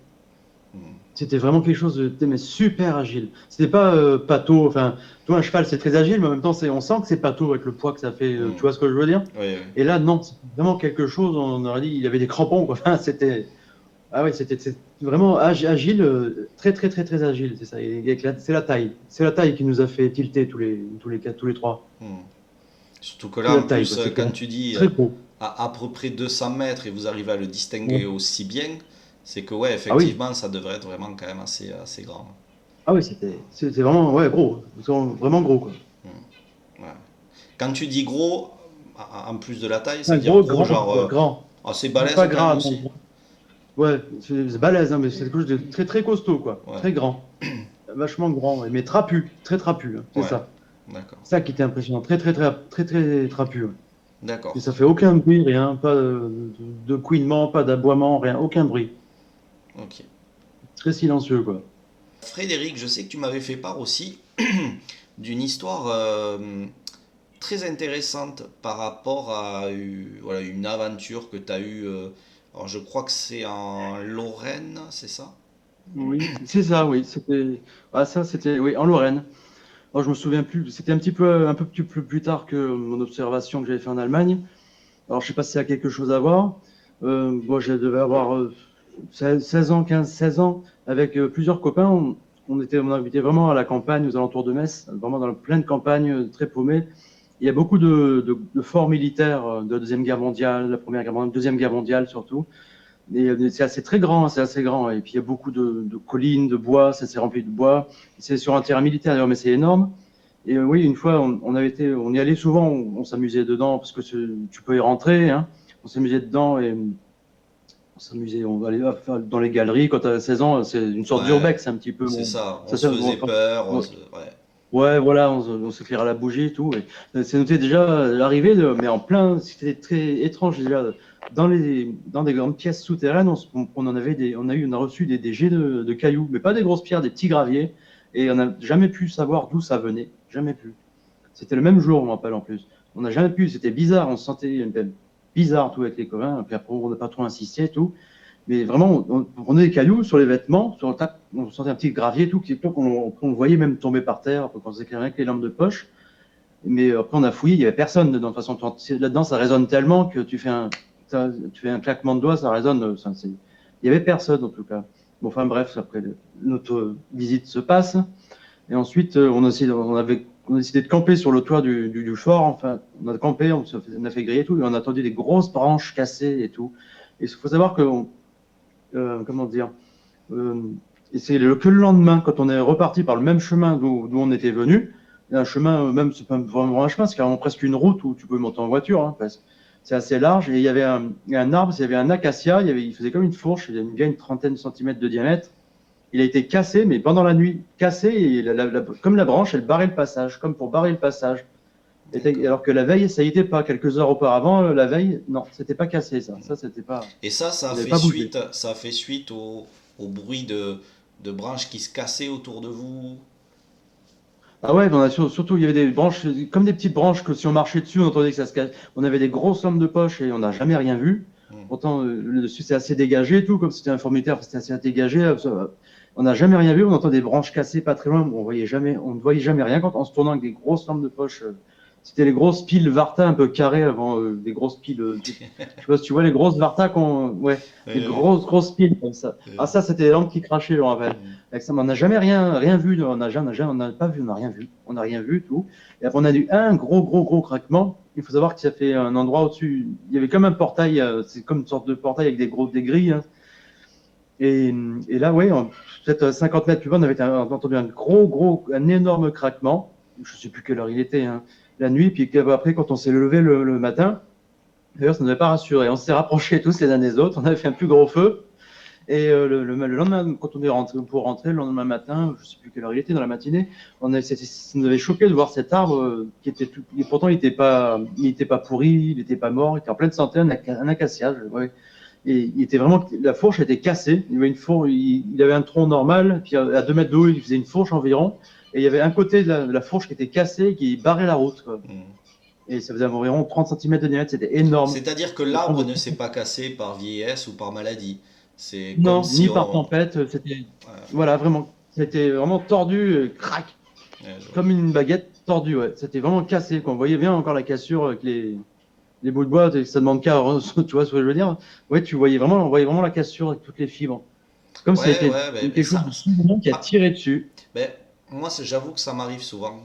Hmm. C'était vraiment quelque chose de mais super agile. C'était pas pâteau. Enfin, toi, un cheval, c'est très agile, mais en même temps, on sent que c'est pâteau avec le poids que ça fait. Tu Hmm. vois ce que je veux dire? Oui, Et là, non, c'est vraiment quelque chose. On aurait dit, il y avait des crampons, quoi. Enfin, c'était. Ah oui, c'est vraiment agile, très, très, très, très agile. C'est ça. Et c'est la taille. C'est la taille qui nous a fait tilter tous les trois. oui. Hmm. Surtout que C'est là, la en taille, plus, quoi. C'est quand quand même tu dis très gros. à peu près 200 mètres et vous arrivez à le distinguer Ouais. aussi bien, c'est que, ouais, Ah oui. effectivement, ça devrait être vraiment quand même assez grand. Ah oui, c'était vraiment ouais, gros. Vraiment gros, quoi. Hmm. Ouais. Quand tu dis gros, en plus de la taille, ça Un veut dire gros, gros, genre grand. assez balèze Pas quand même gras, non. aussi. Ouais, c'est balèze, hein, mais c'est quelque chose de très, très costaud, quoi. Ouais, Très grand. Vachement grand, ouais, mais trapu. Très trapu, hein, c'est ouais, ça. d'accord, Ça qui était impressionnant. Très, très, très, très, très trapu. Ouais. Et d'accord, ça fait aucun bruit, rien. Pas de couinement, pas d'aboiement, rien. Aucun bruit. ok. Très silencieux, quoi. Frédéric, je sais que tu m'avais fait part aussi d'une histoire très intéressante par rapport à voilà, une aventure que tu as eue. Alors je crois que c'est en Lorraine, c'est ça? Oui, c'est ça, oui. C'était, oui, en Lorraine. Moi, je me souviens plus. C'était un peu plus tard que mon observation que j'avais fait en Allemagne. Alors, je sais pas si ça a quelque chose à voir. Moi, je devais avoir 16 ans, 15, 16 ans, avec plusieurs copains. On habitait vraiment à la campagne, aux alentours de Metz, vraiment dans pleine campagne, très paumée. Il y a beaucoup de forts militaires de la Deuxième Guerre mondiale, la Première Guerre mondiale, Deuxième Guerre mondiale surtout. Et c'est très grand, hein, c'est assez grand. Et puis, il y a beaucoup de collines, de bois, ça s'est rempli de bois. C'est sur un terrain militaire d'ailleurs, mais c'est énorme. Et oui, une fois, on y allait souvent, on s'amusait dedans parce que tu peux y rentrer. Hein. On s'amusait dedans et on s'amusait. On allait dans les galeries. Quand tu as 16 ans, c'est une sorte Ouais, d'urbex un petit peu. c'est ça, on Ça, se ça, faisait peur, ouais. ouais, voilà, on s'éclaire à la bougie et tout. C'est noté déjà l'arrivée, mais en plein, c'était très étrange déjà. Dans des grandes pièces souterraines, on a reçu des jets de cailloux, mais pas des grosses pierres, des petits graviers. Et on n'a jamais pu savoir d'où ça venait. Jamais pu. C'était le même jour, on m'en rappelle en plus. On n'a jamais pu, c'était bizarre, on se sentait bizarre tout avec les copains, puis après on n'a pas trop insisté et tout. Mais vraiment, on prenait des cailloux sur les vêtements, sur le tas, on sentait un petit gravier et tout, qu'on voyait même tomber par terre, quand on s'éclairait avec les lampes de poche. Mais après, on a fouillé, il n'y avait personne dedans. De toute façon, là-dedans, ça résonne tellement que tu fais un claquement de doigts, ça résonne. Il n'y avait personne, en tout cas. Bon, enfin, bref, après, notre visite se passe. Et ensuite, on a décidé de camper sur le toit du fort. Enfin, on a campé, on a fait griller et tout, et on a entendu des grosses branches cassées et tout. Et il faut savoir que comment dire, euh, et c'est que le lendemain, quand on est reparti par le même chemin d'où on était venu, un chemin, même, c'est pas vraiment un chemin, c'est carrément presque une route où tu peux monter en voiture, hein, parce que c'est assez large, et il y a un arbre, il y avait un acacia, il faisait comme une fourche, il y avait bien une trentaine de centimètres de diamètre. Il a été cassé, mais pendant la nuit, cassé, et comme la branche, elle barrait le passage, comme pour barrer le passage. D'accord. Alors que la veille, ça y était pas. Quelques heures auparavant, la veille, non, c'était pas cassé, ça. Ça, c'était pas. Et ça a Il n'avait fait pas bougé. suite au bruit de branches qui se cassaient autour de vous. Ah ouais, on a surtout, il y avait des branches, comme des petites branches que si on marchait dessus, on entendait que ça se casse. On avait des grosses lampes de poche et on n'a jamais rien vu. Hmm. Pourtant, le dessus, c'est assez dégagé et tout, comme c'était un formitaire, c'était assez dégagé. On n'a jamais rien vu. On entend des branches cassées pas très loin. On ne voyait jamais rien quand en se tournant avec des grosses lampes de poche. C'était les grosses piles Varta un peu carrées avant, des grosses piles. Je sais pas si tu vois les grosses Varta ouais, des Euh, grosses piles comme ça. Ah, euh, ça, c'était les lampes qui crachaient, je me rappelle. hmm. Avec ça, mais on n'a jamais rien vu. On n'a pas vu, on n'a rien vu. On n'a rien vu, tout. Et après, on a eu un gros craquement. Il faut savoir que ça fait un endroit au-dessus. Il y avait comme un portail, c'est comme une sorte de portail avec des grilles, hein. Et, et là, ouais, peut-être 50 mètres plus bas, on avait entendu un énorme craquement. Je ne sais plus quelle heure il était, hein, la nuit. Puis après, quand on s'est levé le matin, d'ailleurs, ça ne nous avait pas rassuré. On s'est rapprochés tous les uns des autres. On avait fait un plus gros feu. Et le lendemain, quand on est rentré pour rentrer, le lendemain matin, je ne sais plus quelle heure il était dans la matinée, ça nous avait choqué de voir cet arbre qui était tout. Et pourtant, il était pas pourri, il n'était pas mort, il était en pleine santé, un acacia. Ouais. Et il était vraiment, la fourche était cassée. Il avait une fourche, il avait un tronc normal, puis à 2 mètres de haut, il faisait une fourche environ. Et il y avait un côté de la fourche qui était cassé, qui barrait la route, quoi. Hmm. Et ça faisait environ 30 centimètres de diamètre, c'était énorme. C'est-à-dire que Et l'arbre prendre- ne s'est pas cassé par vieillesse ou par maladie. C'est comme Non, si ni par on. tempête, c'était, Ouais, voilà, vraiment, c'était vraiment tordu, crac, ouais, je vois. comme une baguette tordue, ouais. C'était vraiment cassé, quoi. On voyait bien encore la cassure avec les bouts de bois, ça demande qu'à, tu vois ce que je veux dire? Ouais, on voyait vraiment la cassure avec toutes les fibres. C'est comme si ça a Ouais, été ouais, quelque chose ça. de soudain qui a Ah, tiré dessus. ben, moi, j'avoue que ça m'arrive souvent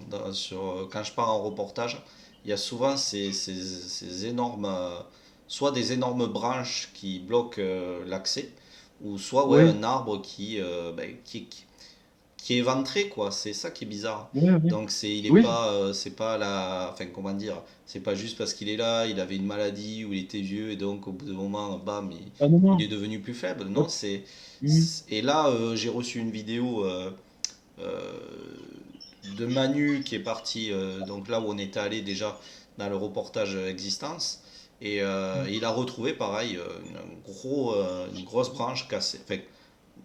quand je pars en reportage. Il y a souvent ces énormes, soit des énormes branches qui bloquent l'accès, ou soit ouais, Oui, un arbre qui est éventré, quoi. C'est ça qui est bizarre. oui, oui. Donc il est Oui, pas, c'est pas enfin comment dire, c'est pas juste parce qu'il est là, il avait une maladie ou il était vieux et donc au bout d'un moment, bam, ah non, il est non. devenu plus faible. Non, Hop. et là j'ai reçu une vidéo euh, de Manu qui est parti, donc là où on était allé déjà dans le reportage Existence. Et il a retrouvé pareil une grosse branche cassée. Enfin,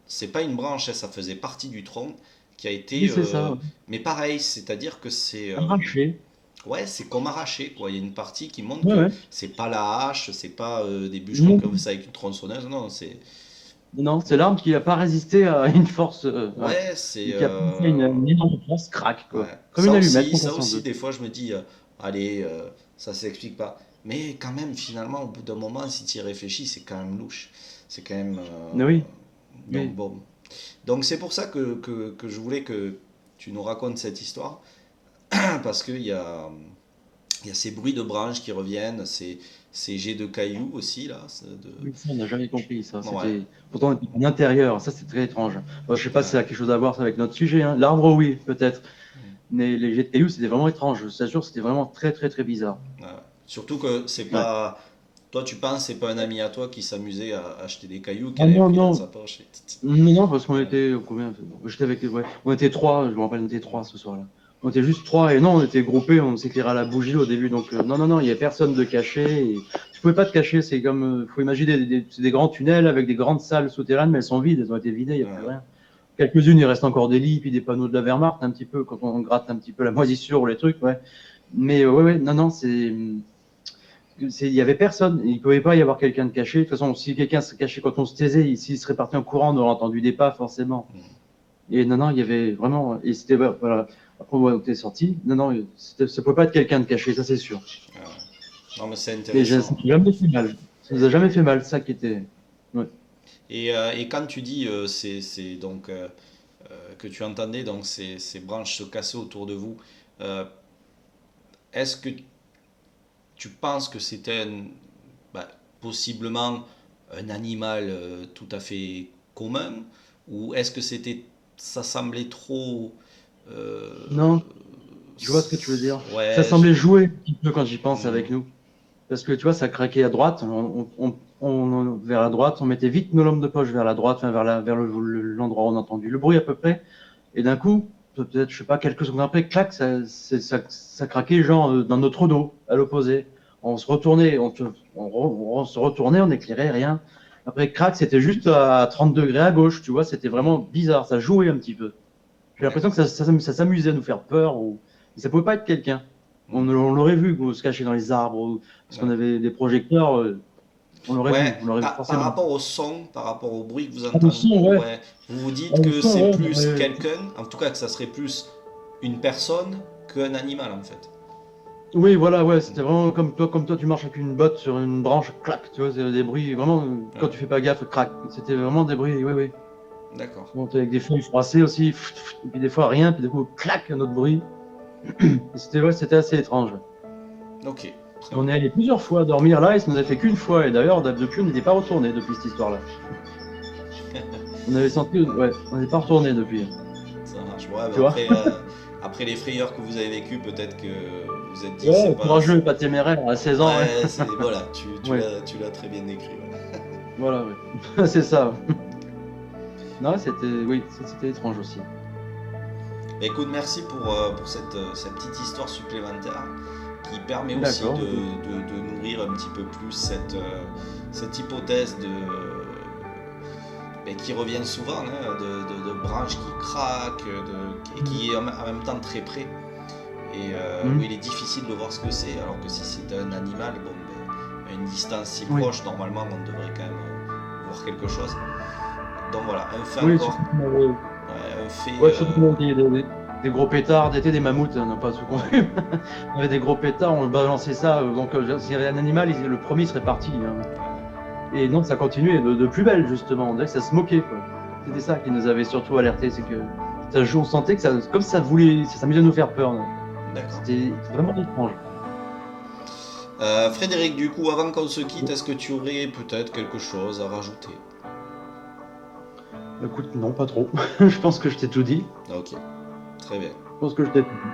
c'est pas une branche, hein, ça faisait partie du tronc qui a été. Oui, c'est ça, ouais. Mais pareil, c'est-à-dire que c'est. Arraché. Ouais, c'est comme arraché, quoi. Il y a une partie qui montre Ouais, que ouais. c'est pas la hache, c'est pas des bûcherons Non, comme ça avec une tronçonneuse, non, c'est. non, c'est l'arbre qui n'a pas résisté à une force, ouais. Ouais, c'est. Et qui a passé une énorme force, crac, quoi. Ouais. Comme une allumette, on Ça passe en aussi, deux. des fois, je me dis, allez, ça s'explique pas. Mais quand même, finalement, au bout d'un moment, si tu y réfléchis, c'est quand même louche. C'est quand même. Mais oui, Donc, oui. bon. Donc, c'est pour ça que je voulais que tu nous racontes cette histoire. Parce qu'il y a ces bruits de branches qui reviennent, ces jets de cailloux aussi, là. Oui, ça, on n'a jamais compris ça. Ouais, Pourtant, on était en intérieur. Ça, c'est très étrange. Bon, je sais pas si ouais, ça a quelque chose à voir avec notre sujet, hein. L'arbre, oui, peut-être. Mais les jets de cailloux, c'était vraiment étrange. Je t'assure, c'était vraiment très bizarre. ouais. Surtout que c'est Ouais. pas. Toi, tu penses, c'est pas un ami à toi qui s'amusait à acheter des cailloux Ah qu'elle avait non, pris dans non. sa poche. Non, non, parce qu'on Ouais, était combien? J'étais avec, ouais. On était trois, je me rappelle, on était trois ce soir-là. On était juste trois et non, on était groupés, on s'éclairait à la bougie au début. Donc, non, il n'y avait personne de caché. Et... Tu pouvais pas te cacher, c'est comme, faut imaginer c'est des grands tunnels avec des grandes salles souterraines, mais elles sont vides, elles ont été vidées, il n'y a plus ouais, rien. Quelques-unes, il reste encore des lits, puis des panneaux de la Wehrmacht, un petit peu, quand on gratte un petit peu la moisissure ou les trucs, ouais. Mais non, il y avait personne. Il ne pouvait pas y avoir quelqu'un de caché. De toute façon, si quelqu'un se cachait quand on se taisait, s'il serait parti en courant, on aurait entendu des pas, forcément. Et non, il y avait vraiment. Et c'était, voilà. Après, on était sorti. Non, ça ne pouvait pas être quelqu'un de caché, ça c'est sûr. ouais. Non, mais c'est Et ça intéressant. nous a jamais fait mal. Ça nous a jamais fait mal, ça qui était. Ouais. Et quand tu dis c'est donc que tu entendais donc ces branches se casser autour de vous, euh, est-ce que tu penses que c'était bah, possiblement un animal tout à fait commun, ou est-ce que ça semblait trop... euh, Non, je vois ce que tu veux dire. Ça ouais, semblait jouer un petit peu quand j'y pense hmm, avec nous. Parce que tu vois, ça craquait à droite, vers la droite, on mettait vite nos lampes de poche vers la droite, enfin vers l'endroit où on a entendu le bruit à peu près. Et d'un coup, peut-être, je sais pas, quelques secondes après, clac, ça craquait genre dans notre dos, à l'opposé. On se retournait, on se retournait, on éclairait rien. Après, crac, c'était juste à 30 degrés à gauche, tu vois, c'était vraiment bizarre, ça jouait un petit peu. J'ai l'impression que d'accord. ça s'amusait à nous faire peur, ou ça pouvait pas être quelqu'un. Hmm, On l'aurait vu se cacher dans les arbres, parce qu'on d'accord. avait des projecteurs, Ouais, on l'aurait vu par forcément. rapport au son, par rapport au bruit que vous Ah, le entendez, son, ouais. ouais, vous vous Ah, dites le que son, c'est ouais, plus quelqu'un, en tout cas que ça serait plus une personne qu'un animal en fait. oui, voilà, ouais, Hmm, c'était vraiment comme toi, tu marches avec une botte sur une branche, clac, tu vois, c'est des bruits, vraiment, quand ouais, tu fais pas gaffe, crac. C'était vraiment des bruits, oui, oui. d'accord. Bon, avec des feuilles froissées aussi, et puis des fois rien, puis du coup, clac, un autre bruit. Et c'était, ouais, c'était assez étrange. Ok, très On bien. est allé plusieurs fois dormir là, et ça nous a fait qu'une fois, et d'ailleurs, depuis, on n'était pas retourné depuis cette histoire-là. On avait senti, ouais, on n'est pas retourné depuis, Ça marche. Ouais, tu bah vois. après, après les frayeurs que vous avez vécues, peut-être que vous vous êtes dit que c'est Ouais, pas. courageux et pas téméraire, à 16 ans, ouais. Ouais, voilà, Ouais, tu l'as très bien décrit. Ouais. voilà, ouais. C'est ça. Non, oui, c'était étrange aussi. Bah, écoute, merci pour cette petite histoire supplémentaire qui permet aussi D'accord, ok. de nourrir un petit peu plus cette hypothèse qui reviennent souvent, hein, de branches qui craquent, et qui est en même temps très près, et où Mhm. il est difficile de voir ce que c'est, alors que si c'est un animal, bon, à une distance si Oui, proche, normalement on devrait quand même voir quelque chose. Donc voilà, un fait oui, encore, surtout qu'on avait, ouais, un fait... ouais, surtout qu'on avait des gros pétards, d'été, des mammouths, on n'a pas tout compris. On avait des gros pétards, on balançait ça, donc s'il y avait un animal, le premier serait parti, hein. Et non, ça continuait de plus belle, justement. On dirait que ça se moquait, quoi. C'était ça qui nous avait surtout alerté, c'est que ça joue, on sentait que ça, comme ça voulait, ça s'amusait à nous faire peur, hein. D'accord. C'était vraiment étrange. Frédéric, du coup, avant qu'on se quitte, est-ce que tu aurais peut-être quelque chose à rajouter? Écoute, non, pas trop. Je pense que je t'ai tout dit. Ok, très bien. Je pense que je t'ai tout dit.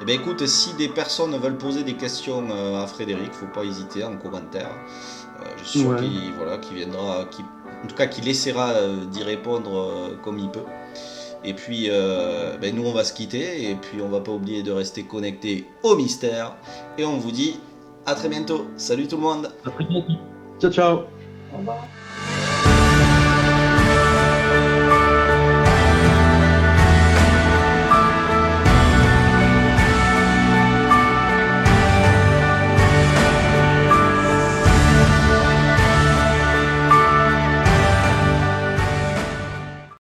Eh bien écoute, si des personnes veulent poser des questions à Frédéric, faut pas hésiter en commentaire. Je suis sûr Ouais. qu'il viendra, en tout cas qu'il essaiera d'y répondre comme il peut. Et puis nous on va se quitter, et puis on va pas oublier de rester connecté au mystère. Et on vous dit à très bientôt. Salut tout le monde! À très bientôt. Ciao, ciao. Au revoir.